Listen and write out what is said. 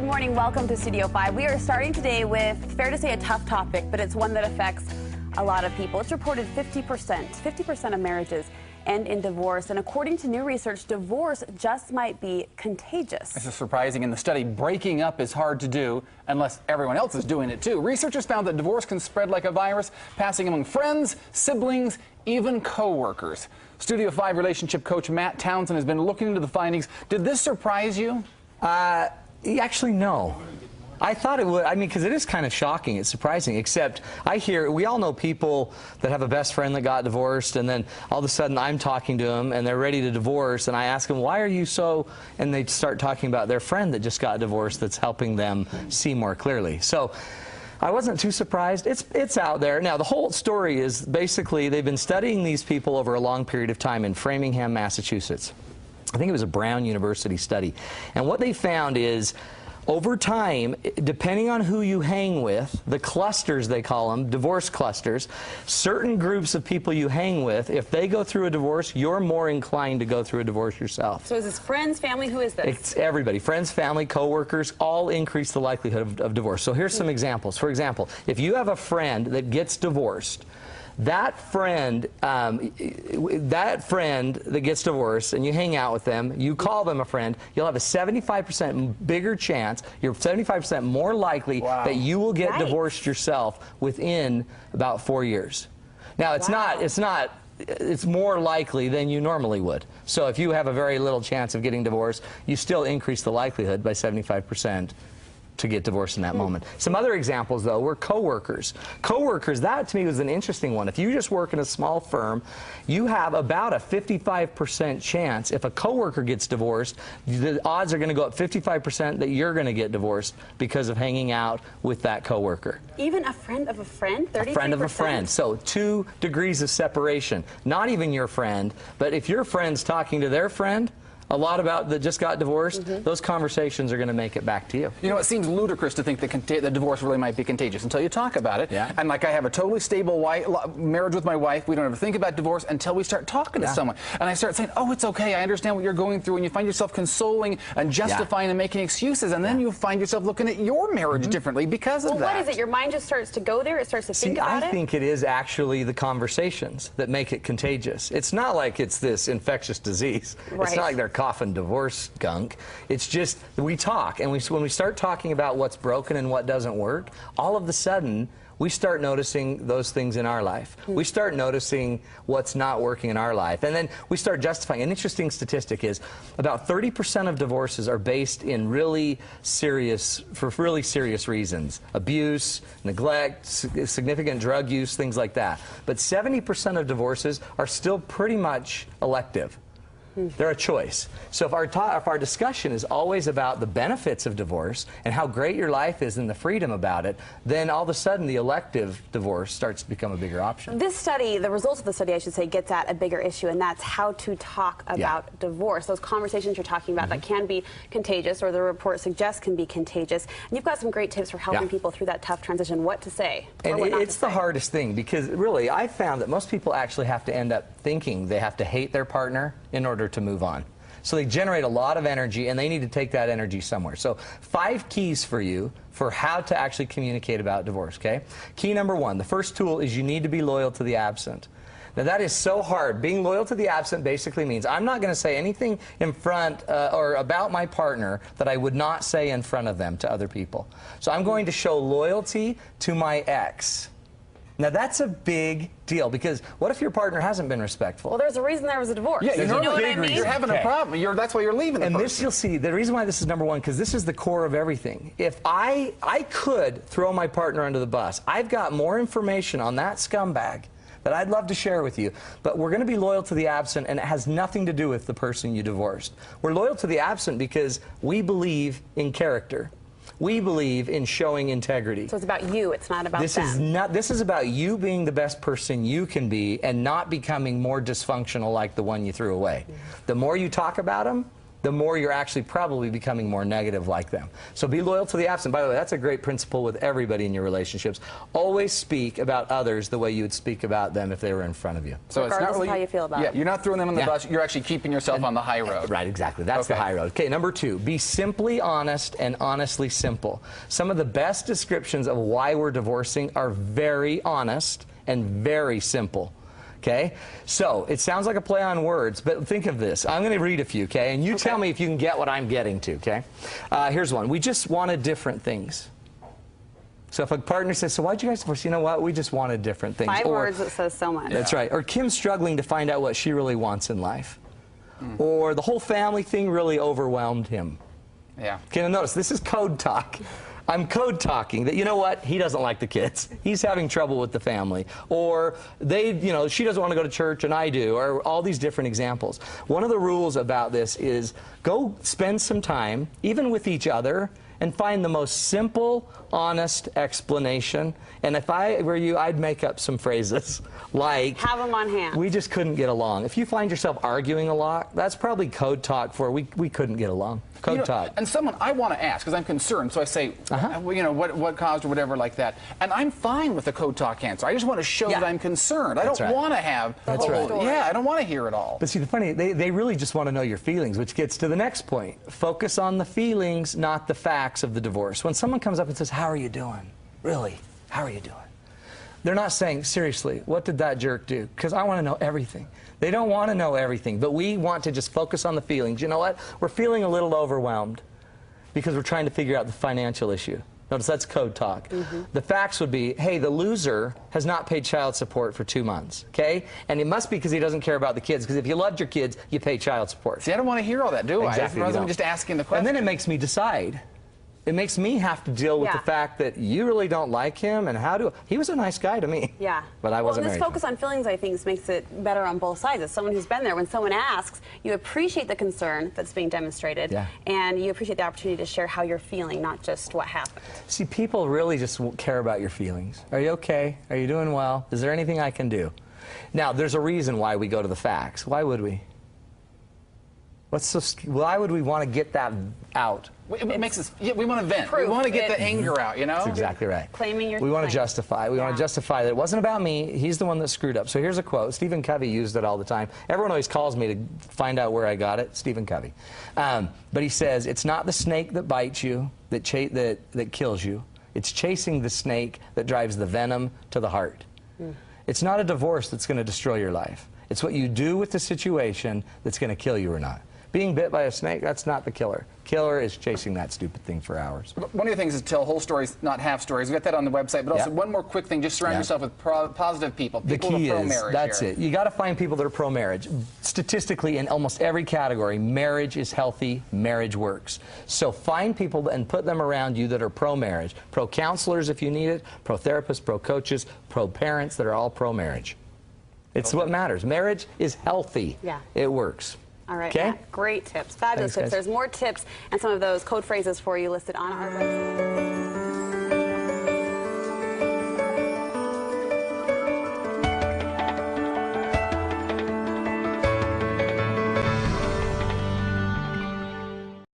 morning. Welcome to Studio 5. We are starting today with, fair to say, a tough topic, but it's one that affects a lot of people. It's reported 50% of marriages end in divorce. And according to new research, divorce just might be contagious. This is surprising. In the study, breaking up is hard to do unless everyone else is doing it too. Researchers found that divorce can spread like a virus, passing among friends, siblings, even co-workers. Studio 5 relationship coach Matt Townsend has been looking into the findings. Did this surprise you? Actually, no. I thought it would. I mean, because it is kind of shocking. It's surprising. Except we all know people that have a best friend that got divorced, and then all of a sudden I'm talking to them and they're ready to divorce, and I ask them, why are you so, and they start talking about their friend that just got divorced that's helping them see more clearly. So I wasn't too surprised. It's out there. Now, the whole story is basically they've been studying these people over a long period of time in Framingham, Massachusetts. I think it was a Brown University study. And what they found is, over time, depending on who you hang with, the clusters they call them, divorce clusters, certain groups of people you hang with, if they go through a divorce, you're more inclined to go through a divorce yourself. So is this friends, family, who is this? It's everybody. Friends, family, coworkers, all increase the likelihood of divorce. So here's some examples. For example, if you have a friend that gets divorced, that friend that gets divorced and you hang out with them, you call them a friend, you'll have a 75% bigger chance, you're 75% more likely that you will get divorced yourself within about 4 years. Now, it's more likely than you normally would. So if you have a very little chance of getting divorced, you still increase the likelihood by 75% to get divorced in that moment. Some other examples, though, were coworkers. Coworkers, that to me was an interesting one. If you just work in a small firm, you have about a 55% chance, if a coworker gets divorced, the odds are going to go up 55% that you're going to get divorced because of hanging out with that coworker. Even a friend of a friend? 33%? A friend of a friend. So 2 degrees of separation. Not even your friend, but if your friend's talking to their friend, a lot about that just got divorced, those conversations are going to make it back to you. You know, it seems ludicrous to think that divorce really might be contagious until you talk about it. Yeah. And like, I have a totally stable marriage with my wife. We don't ever think about divorce until we start talking to someone. And I start saying, oh, it's okay. I understand what you're going through. And you find yourself consoling and justifying and making excuses. And then you find yourself looking at your marriage differently because of that. Well, what is it? Your mind just starts to go there? It starts to think about it? I think it is actually the conversations that make it contagious. It's not like it's this infectious disease. It's not like they're coughing divorce gunk. It's just we talk, and when we start talking about what's broken and what doesn't work, all of a sudden we start noticing those things in our life. We start noticing what's not working in our life, and then we start justifying. An interesting statistic is about 30% of divorces are based in for really serious reasons: abuse, neglect, significant drug use, things like that. But 70% of divorces are still pretty much elective. They're a choice. So if our discussion is always about the benefits of divorce and how great your life is and the freedom about it, then all of a sudden the elective divorce starts to become a bigger option. This study, the results of the study, I should say, gets at a bigger issue, and that's how to talk about divorce. Those conversations you're talking about that can be contagious, or the report suggests can be contagious. And you've got some great tips for helping people through that tough transition, what to say or what not to say. It's the hardest thing, because really I found that most people actually have to end up thinking they have to hate their partner in order to move on. So they generate a lot of energy, and they need to take that energy somewhere. So 5 keys for you for how to actually communicate about divorce, okay? Key number 1, the first tool is you need to be loyal to the absent. Now that is so hard. Being loyal to the absent basically means I'm not going to say anything in front or about my partner that I would not say in front of them to other people. So I'm going to show loyalty to my ex. Now, that's a big deal, because what if your partner hasn't been respectful? Well, there's a reason there was a divorce. Yeah, you know what I mean? You're having a problem. That's why you're leaving the person. This, you'll see, the reason why this is number 1, because this is the core of everything. If I could throw my partner under the bus, I've got more information on that scumbag that I'd love to share with you, but we're going to be loyal to the absent, and it has nothing to do with the person you divorced. We're loyal to the absent because we believe in character. We believe in showing integrity. So it's about you, it's not about them. This is about you being the best person you can be and not becoming more dysfunctional like the one you threw away. The more you talk about them, the more you're actually probably becoming more negative like them. So be loyal to the absent. By the way, that's a great principle with everybody in your relationships. Always speak about others the way you would speak about them if they were in front of you. So it's not really, of how you feel about it. You're not throwing them on the bus. You're actually keeping yourself on the high road. Right, exactly. That's the high road. Okay, number 2, be simply honest and honestly simple. Some of the best descriptions of why we're divorcing are very honest and very simple. Okay, so it sounds like a play on words, but think of this. I'm going to read a few, okay, and you tell me if you can get what I'm getting to, okay? Here's one. We just wanted different things. So if a partner says, so why'd you guys divorce? You know what? We just wanted different things. 5 words that says so much. That's right. Or Kim's struggling to find out what she really wants in life. Or the whole family thing really overwhelmed him. Yeah. Okay, now notice, this is code talk. I'm code talking that, you know what, he doesn't like the kids. He's having trouble with the family. Or they, you know, she doesn't want to go to church and I do, or all these different examples. One of the rules about this is go spend some time, even with each other, and find the most simple, honest explanation. And if I were you, I'd make up some phrases like, have them on hand. We just couldn't get along. If you find yourself arguing a lot, that's probably code talk for we couldn't get along. Code talk. And someone I want to ask, because I'm concerned, so I say, well, you know, what caused or whatever like that. And I'm fine with the code talk answer. I just want to show that I'm concerned. I don't want to have the whole story. Yeah, I don't want to hear it all. But see, the funny, they really just want to know your feelings, which gets to the next point. Focus on the feelings, not the facts of the divorce. When someone comes up and says, how are you doing? Really, how are you doing? They're not saying, seriously, what did that jerk do? Because I want to know everything. They don't want to know everything, but we want to just focus on the feelings. You know what? We're feeling a little overwhelmed because we're trying to figure out the financial issue. Notice that's code talk. The facts would be, hey, the loser has not paid child support for 2 months, okay? And it must be because he doesn't care about the kids, because if you loved your kids, you pay child support. See, I don't want to hear all that, do I? Exactly. I'm just asking the question. And then it makes me decide. It makes me have to deal with the fact that you really don't like him, and he was a nice guy to me. Yeah. But I wasn't married. Well, this focus on feelings, I think, makes it better on both sides. As someone who's been there, when someone asks, you appreciate the concern that's being demonstrated, and you appreciate the opportunity to share how you're feeling, not just what happened. See, people really just care about your feelings. Are you okay? Are you doing well? Is there anything I can do? Now, there's a reason why we go to the facts. Why would we? Why would we want to get that out? It makes us, we want to vent. We want to get the anger out, you know? That's exactly right. Claiming your We want to justify. We want to justify that it wasn't about me. He's the one that screwed up. So here's a quote. Stephen Covey used it all the time. Everyone always calls me to find out where I got it. Stephen Covey. But he says, it's not the snake that bites you that kills you. It's chasing the snake that drives the venom to the heart. It's not a divorce that's going to destroy your life. It's what you do with the situation that's going to kill you or not. Being bit by a snake, that's not the killer. Killer is chasing that stupid thing for hours. One of the things is tell whole stories, not half stories. We've got that on the website. But also, one more quick thing, just surround yourself with positive people. People the key who are pro-marriage. That's it. You got to find people that are pro-marriage. Statistically, in almost every category, marriage is healthy, marriage works. So find people and put them around you that are pro-marriage. Pro-counselors if you need it, pro-therapists, pro-coaches, pro-parents that are all pro-marriage. It's what matters. Marriage is healthy. Yeah. It works. All right, Matt, great tips, fabulous tips. There's more tips and some of those code phrases for you listed on our website.